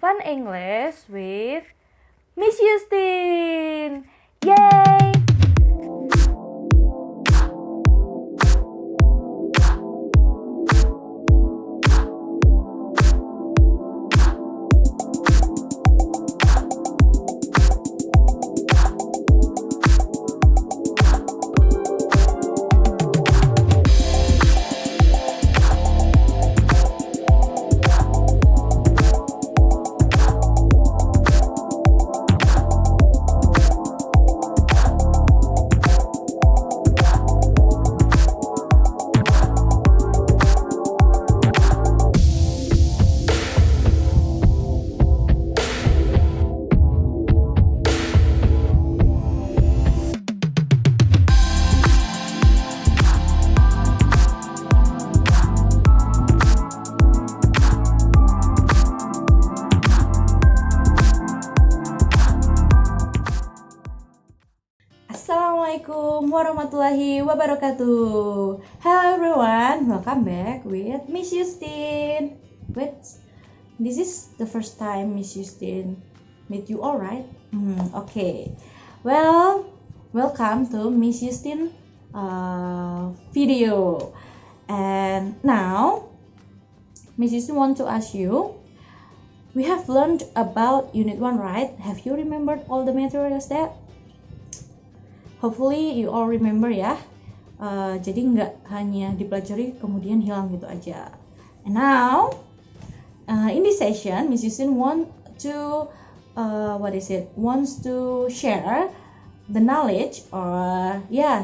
Fun English with Miss Justin. Yay! Assalamualaikum warahmatullahi wabarakatuh. Hello everyone, welcome back with Miss Justin. Wait, this is the first time Miss Justin meet you all, right? Okay. Well, welcome to Miss Justin video. And now, Miss Justin want to ask you, we have learned about Unit 1, right? Have you remembered all the materials that? Hopefully you all remember ya. Jadi nggak hanya dipelajari kemudian hilang gitu aja. And now, in this session, Miss Justin wants to share the knowledge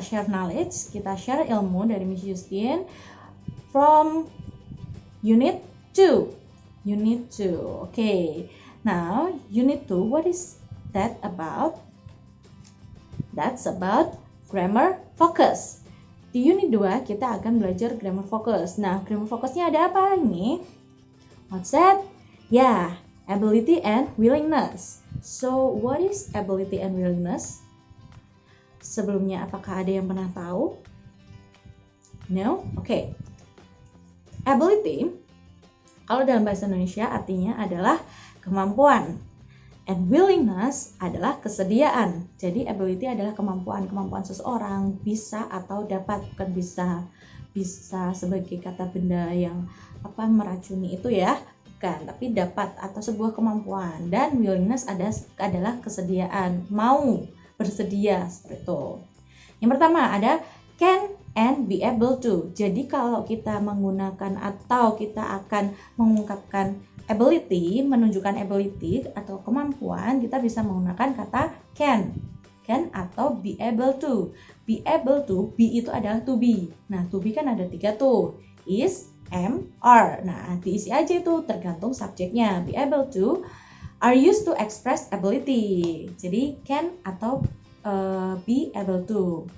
share knowledge. Kita share ilmu dari Miss Justin from Unit 2. Unit 2. Okay. Now, Unit 2, what is that about? That's about grammar focus. Di unit 2 kita akan belajar grammar focus. Nah, grammar focusnya ada apa ini? What's that? Yeah, ability and willingness. So, what is ability and willingness? Sebelumnya, apakah ada yang pernah tahu? No? Okay. Ability, kalau dalam bahasa Indonesia artinya adalah kemampuan. And willingness adalah kesediaan. Jadi ability adalah kemampuan seseorang, bisa atau dapat, bukan bisa sebagai kata benda yang meracuni itu ya, bukan, tapi dapat atau sebuah kemampuan. Dan willingness adalah kesediaan, mau, bersedia, seperti itu. Yang pertama ada can and be able to. Jadi kalau kita menggunakan atau kita akan mengungkapkan ability, menunjukkan ability atau kemampuan, kita bisa menggunakan kata can atau be able to. Be able to, be itu adalah to be. Nah, to be kan ada 3 tuh, is, am, are. Nah, diisi aja itu tergantung subjeknya. Be able to are used to express ability. Jadi can atau be able to.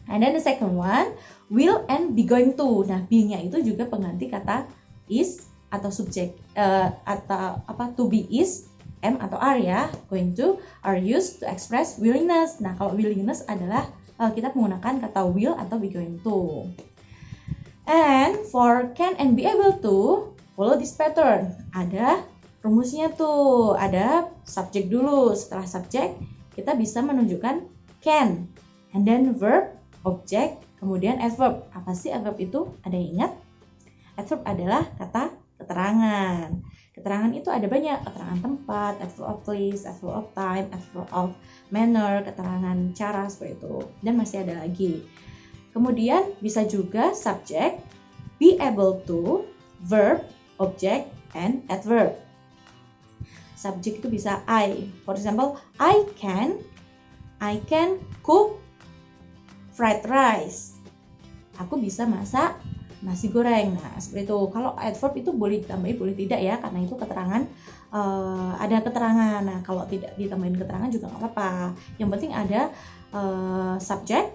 And then the second one, will and be going to. Nah, be-nya itu juga pengganti kata is atau subjek to be is, am atau are ya. Going to are used to express willingness. Nah, kalau willingness adalah kita menggunakan kata will atau be going to. And for can and be able to, follow this pattern. Ada rumusnya tuh, ada subjek dulu. Setelah subjek, kita bisa menunjukkan can. And then verb, object, kemudian adverb. Apa sih adverb itu? Ada yang ingat? Adverb adalah kata keterangan. Keterangan itu ada banyak, keterangan tempat, adverb of place, adverb of time, adverb of manner, keterangan cara, seperti itu. Dan masih ada lagi. Kemudian bisa juga subject, be able to, verb, object, and adverb. Subject itu bisa I. For example, I can cook fried rice. Aku bisa masak nasi goreng. Nah, seperti itu. Kalau adverb itu boleh ditambahin, boleh tidak ya, karena itu keterangan, ada keterangan. Nah, kalau tidak ditambahin keterangan juga nggak apa-apa. Yang penting ada subject,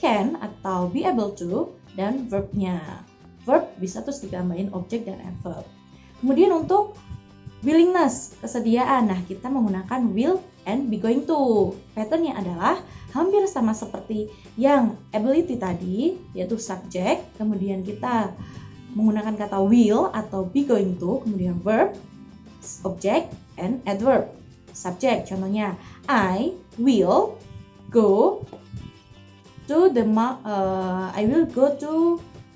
can atau be able to, dan verbnya. Verb bisa terus ditambahin objek dan adverb. Kemudian untuk willingness, kesediaan. Nah, kita menggunakan will and be going to. Patternnya adalah hampir sama seperti yang ability tadi, yaitu subject, kemudian kita menggunakan kata will atau be going to, kemudian verb, object and adverb. Subject, contohnya I will go to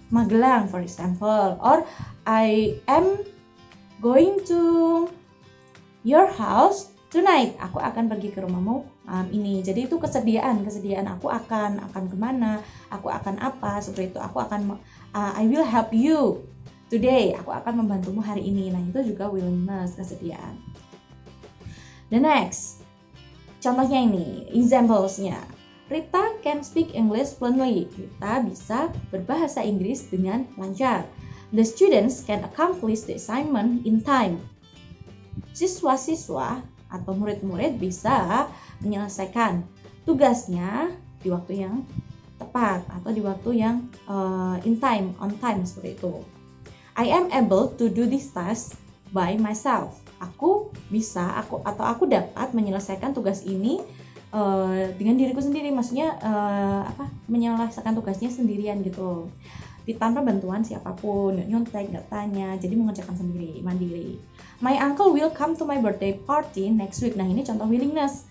Magelang, for example, or I am going to your house tonight. Aku akan pergi ke rumahmu ini. Jadi itu kesediaan aku akan kemana, aku akan apa, seperti itu. Aku akan I will help you today. Aku akan membantumu hari ini. Nah, itu juga willingness, kesediaan. The next, contohnya ini, examples-nya. Rita can speak English fluently. Rita bisa berbahasa Inggris dengan lancar. The students can accomplish the assignment in time. Siswa-siswa atau murid-murid bisa menyelesaikan tugasnya di waktu yang tepat atau di waktu yang in time, on time, seperti itu. I am able to do this task by myself. Aku dapat menyelesaikan tugas ini dengan diriku sendiri, maksudnya menyelesaikan tugasnya sendirian gitu, tanpa bantuan siapapun, nggak nyontek, nggak tanya, jadi mengerjakan sendiri, mandiri. My uncle will come to my birthday party next week. Nah, ini contoh willingness.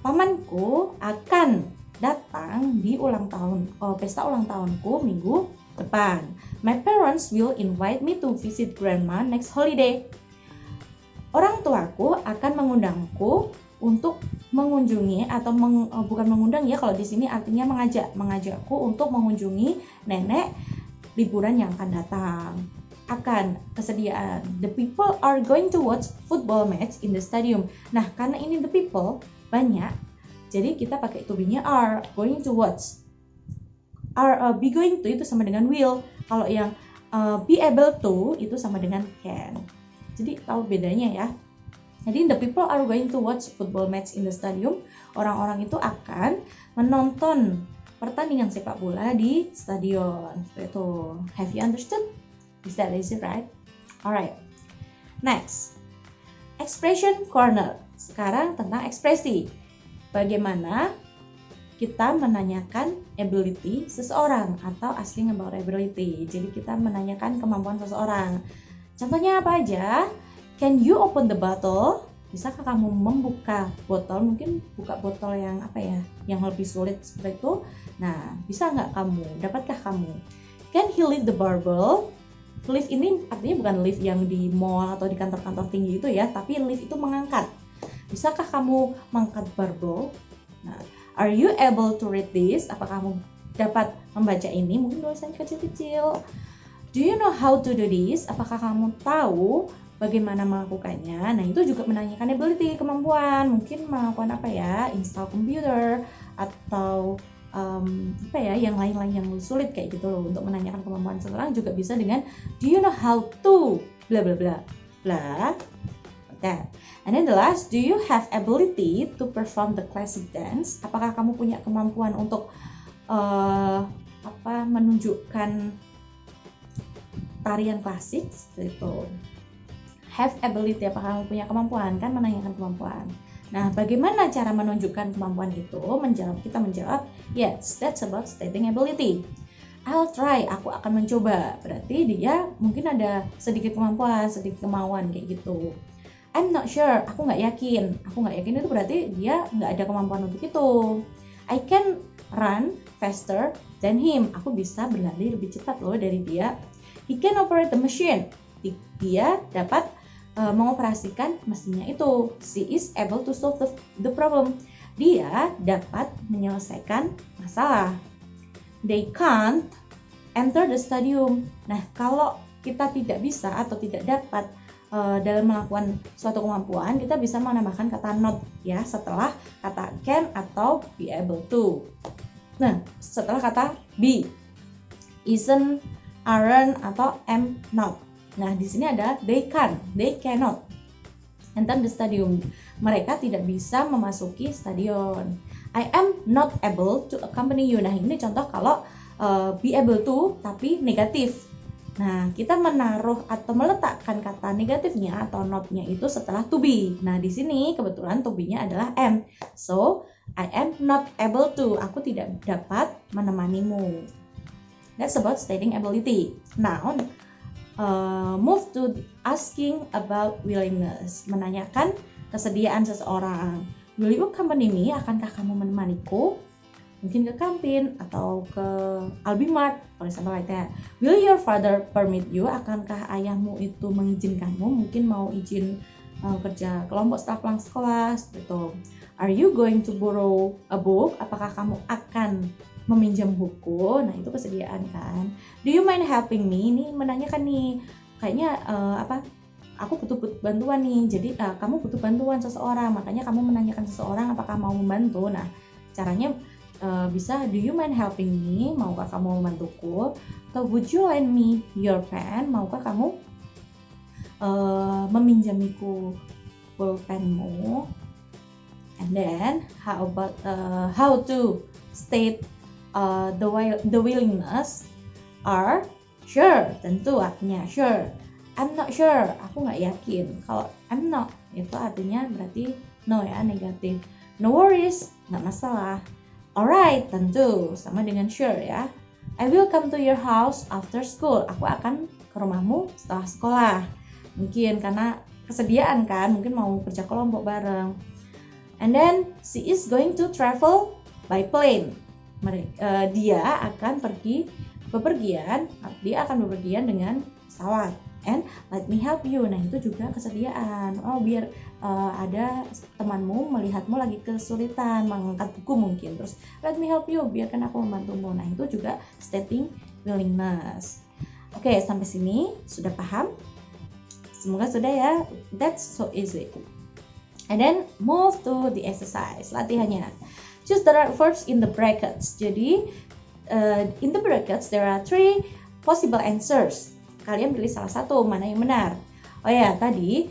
Pamanku akan datang di pesta ulang tahunku minggu depan. My parents will invite me to visit grandma next holiday. Orang tuaku akan mengundangku untuk mengunjungi atau bukan mengundang ya, kalau di sini artinya mengajakku untuk mengunjungi nenek liburan yang akan datang. Akan, kesediaan. The people are going to watch football match in the stadium. Nah, karena ini the people banyak, jadi kita pakai to be-nya are, going to watch. Be going to itu sama dengan will. Kalau yang be able to itu sama dengan can. Jadi tahu bedanya ya. Jadi the people are going to watch football match in the stadium. Orang-orang itu akan menonton pertandingan sepak bola di stadion. Itu. Have you understood? Is that easy, right? Alright. Next, expression corner. Sekarang tentang ekspresi. Bagaimana kita menanyakan ability seseorang atau asking about ability. Jadi kita menanyakan kemampuan seseorang. Contohnya apa aja? Can you open the bottle? Bisakah kamu membuka botol? Mungkin buka botol yang yang lebih sulit seperti itu. Nah, bisa nggak kamu? Dapatkah kamu? Can he lift the barbell? Lift ini artinya bukan lift yang di mall atau di kantor-kantor tinggi itu ya, tapi lift itu mengangkat. Bisakah kamu mengangkat barbell? Nah, are you able to read this? Apakah kamu dapat membaca ini? Mungkin tulisannya kecil-kecil. Do you know how to do this? Apakah kamu tahu bagaimana melakukannya? Nah, itu juga menanyakan ability, kemampuan. Mungkin melakukan install computer atau yang lain-lain yang sulit kayak gitu loh. Untuk menanyakan kemampuan seseorang juga bisa dengan do you know how to bla bla bla bla. That. And then the last, do you have ability to perform the classic dance? Apakah kamu punya kemampuan untuk menunjukkan tarian klasik gitu. Have ability, apakah kamu punya kemampuan? Kan menanyakan kemampuan. Nah, bagaimana cara menunjukkan kemampuan itu? Kita menjawab, yes, that's about stating ability. I'll try, aku akan mencoba. Berarti dia mungkin ada sedikit kemampuan, sedikit kemauan kayak gitu. I'm not sure, aku nggak yakin. Aku nggak yakin itu berarti dia nggak ada kemampuan untuk itu. I can run faster than him. Aku bisa berlari lebih cepat loh dari dia. He can operate the machine. Dia dapat mengoperasikan mesinnya itu. She is able to solve the problem. Dia dapat menyelesaikan masalah. They can't enter the stadium. Nah, kalau kita tidak bisa atau tidak dapat dalam melakukan suatu kemampuan, kita bisa menambahkan kata not ya setelah kata can atau be able to. Nah, setelah kata be, isn't, aren't atau am not. Nah, di sini ada they cannot enter the stadium. Mereka tidak bisa memasuki stadion. I am not able to accompany you. Nah, ini contoh kalau be able to tapi negatif. Nah, kita menaruh atau meletakkan kata negatifnya atau not-nya itu setelah to be. Nah, di sini kebetulan to be-nya adalah am. So, I am not able to. Aku tidak dapat menemanimu. That's about stating ability. Now, move to asking about willingness, menanyakan kesediaan seseorang. Will you accompany me? Akankah kamu menemaniku? Mungkin ke kantin atau ke Albimart, for example like that. Will your father permit you? Akankah ayahmu itu mengizinkanmu? Mungkin mau izin kerja kelompok setelah pulang sekolah gitu. Are you going to borrow a book? Apakah kamu akan meminjam buku? Nah, itu kesediaan kan. Do you mind helping me? Ini menanyakan nih, kayaknya aku butuh bantuan nih. Jadi kamu butuh bantuan seseorang, makanya kamu menanyakan seseorang apakah mau membantu. Nah, caranya bisa, do you mind helping me? Maukah kamu membantuku? Atau would you lend me your pen? Maukah kamu meminjamiku pulpenmu? And then how about how to state the willingness? Are sure, tentu artinya sure. I'm not sure, aku nggak yakin. Kalau I'm not itu artinya berarti no ya, negatif. No worries, nggak masalah. Alright, tentu sama dengan sure ya. I will come to your house after school. Aku akan ke rumahmu setelah sekolah. Mungkin karena kesediaan kan, mungkin mau kerja kelompok bareng. And then she is going to travel by plane. Dia akan bepergian dengan pesawat. And let me help you. Nah, itu juga kesediaan. Oh, biar ada temanmu melihatmu lagi kesulitan mengangkat buku mungkin. Terus let me help you, biarkan aku membantumu. Nah, itu juga stating willingness. Oke, sampai sini sudah paham? Semoga sudah ya. That's so easy. And then move to the exercise. Latihannya. Choose the right verbs in the brackets. Jadi in the brackets there are 3 possible answers. Kalian pilih salah satu, mana yang benar. Oh ya, tadi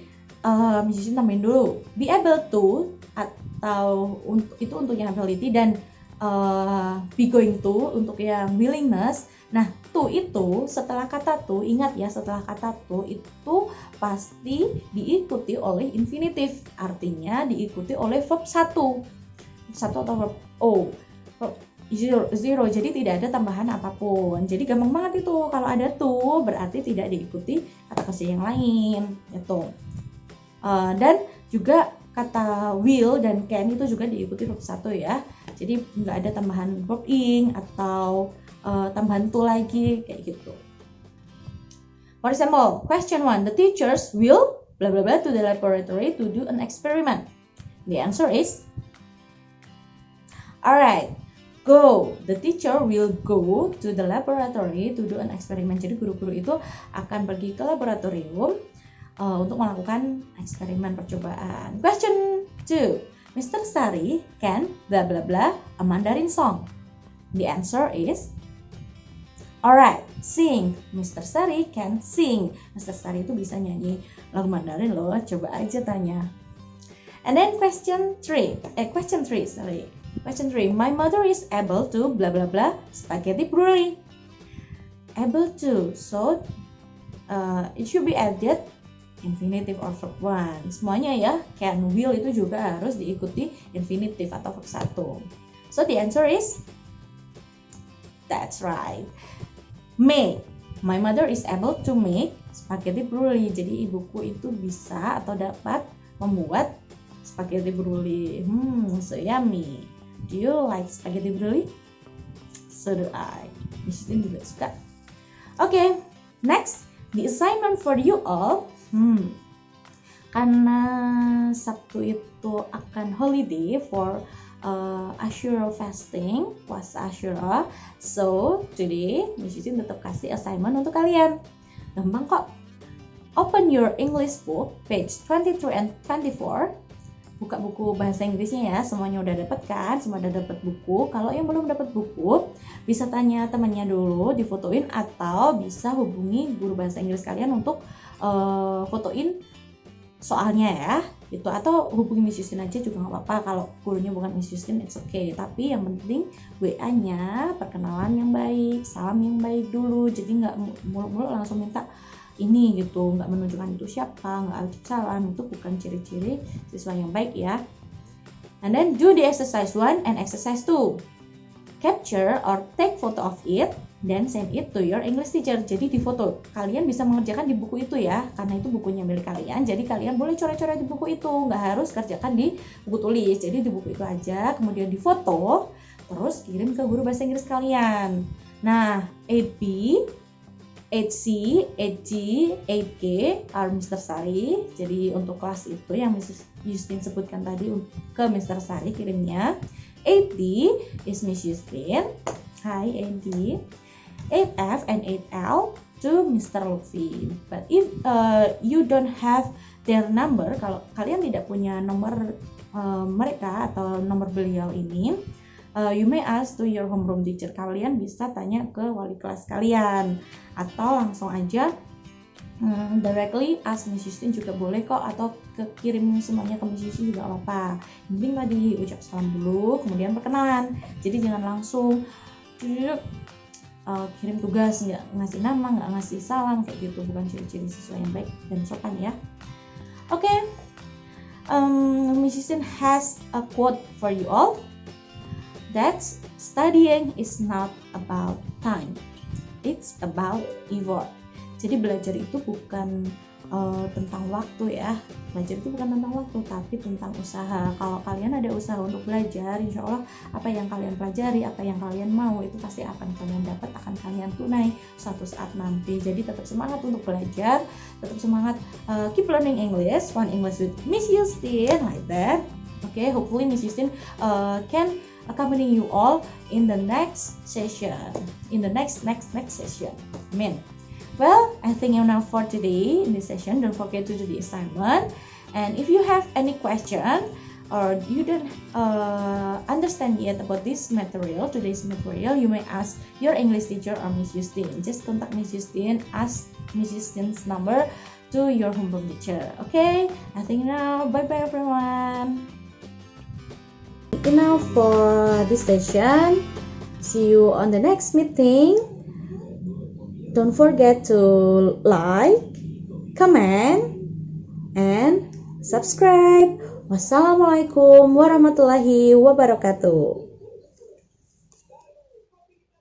Mrs. tambahin dulu. Be able to atau itu untuk yang ability, dan be going to untuk yang willingness. Nah, to itu setelah kata to, ingat ya, setelah kata to itu pasti diikuti oleh infinitive. Artinya diikuti oleh verb 1 atau verb o. Zero, jadi tidak ada tambahan apapun. Jadi gampang banget itu. Kalau ada to berarti tidak diikuti kata kerja yang lain gitu. Dan juga kata will dan can itu juga diikuti verb 1 ya. Jadi nggak ada tambahan verb ing atau tambahan to lagi kayak gitu. For example, question 1, the teachers will blah blah blah to the laboratory to do an experiment. The answer is alright. Go. The teacher will go to the laboratory to do an experiment. Jadi guru-guru itu akan pergi ke laboratorium untuk melakukan eksperimen percobaan. Question 2. Mr. Sari can blah blah blah a Mandarin song. The answer is alright. Sing. Mr. Sari can sing. Mr. Sari itu bisa nyanyi lagu Mandarin loh. Coba aja tanya. And then question 3. Question 3. My mother is able to blah blah blah spaghetti brulee. Able to. So it should be added infinitive or verb 1. Semuanya ya, can, will itu juga harus diikuti infinitive atau verb 1. So the answer is that's right. Make. My mother is able to make spaghetti brulee. Jadi ibuku itu bisa atau dapat membuat spaghetti brulee. So yummy. Do you like spaghetti brulee? So do I. Mrs. juga suka. Okay, next, the assignment for you all. Karena Sabtu itu akan holiday for Ashura fasting, puasa Ashura. So today Mrs. tetap kasih assignment untuk kalian. Gampang kok. Open your English book, page 23 and 24. Buka buku bahasa Inggrisnya ya, semuanya udah dapat kan? Semua udah dapat buku. Kalau yang belum dapat buku, bisa tanya temannya dulu, difotoin, atau bisa hubungi guru bahasa Inggris kalian untuk fotoin soalnya ya, gitu. Atau hubungi Miss Justin aja juga nggak apa-apa. Kalau gurunya bukan Miss Justin, it's okay. Tapi yang penting WA-nya perkenalan yang baik, salam yang baik dulu. Jadi nggak mulu-mulu langsung minta ini gitu, nggak menunjukkan itu siapa, nggak ucap salam, itu bukan ciri-ciri siswa yang baik ya. And then do the exercise 1 and exercise 2. Capture or take photo of it then send it to your English teacher. Jadi di foto, kalian bisa mengerjakan di buku itu ya, karena itu bukunya milik kalian. Jadi kalian boleh coret-coret di buku itu, nggak harus kerjakan di buku tulis. Jadi di buku itu aja, kemudian di foto, terus kirim ke guru bahasa Inggris kalian. Nah, 8B, 8C, 8G, 8K are Mr. Sari. Jadi untuk kelas itu yang Mrs. Justin sebutkan tadi ke Mr. Sari kirimnya. 8D is Miss Justin. Hi 8D. 8F and 8L to Mr. Lutfi. But if you don't have their number, kalau kalian tidak punya nomor mereka atau nomor beliau ini, you may ask to your homeroom teacher. Kalian bisa tanya ke wali kelas kalian, atau langsung aja directly ask Miss Justin juga boleh kok, atau kirim semuanya ke Miss Justin juga apa-apa. Yang penting tadi ucap salam dulu, kemudian perkenalan. Jadi jangan langsung kirim tugas, nggak ngasih nama, nggak ngasih salam kayak gitu, bukan ciri-ciri siswa yang baik dan sopan ya. Oke, Miss Justin has a quote for you all. That's studying is not about time, it's about effort. Jadi belajar itu bukan tentang waktu ya. Belajar itu bukan tentang waktu, tapi tentang usaha. Kalau kalian ada usaha untuk belajar, insya Allah apa yang kalian pelajari, apa yang kalian mau, itu pasti akan kalian dapat, akan kalian tunai suatu saat nanti. Jadi tetap semangat untuk belajar, tetap semangat, keep learning English, fun English with Miss Justin, like that. Okay, hopefully Miss Justin can accompany you all in the next session, in the next session. Amen. Well, I think enough for today in this session. Don't forget to do the assignment. And if you have any question or you don't understand yet about this material, today's material, you may ask your English teacher or Miss Justin. Just contact Miss Justin, ask Miss Justin's number to your homeroom teacher. Okay, I think now. Bye-bye everyone. Enough for this session. See you on the next meeting. Don't forget to like, comment, and subscribe. Wassalamualaikum warahmatullahi wabarakatuh.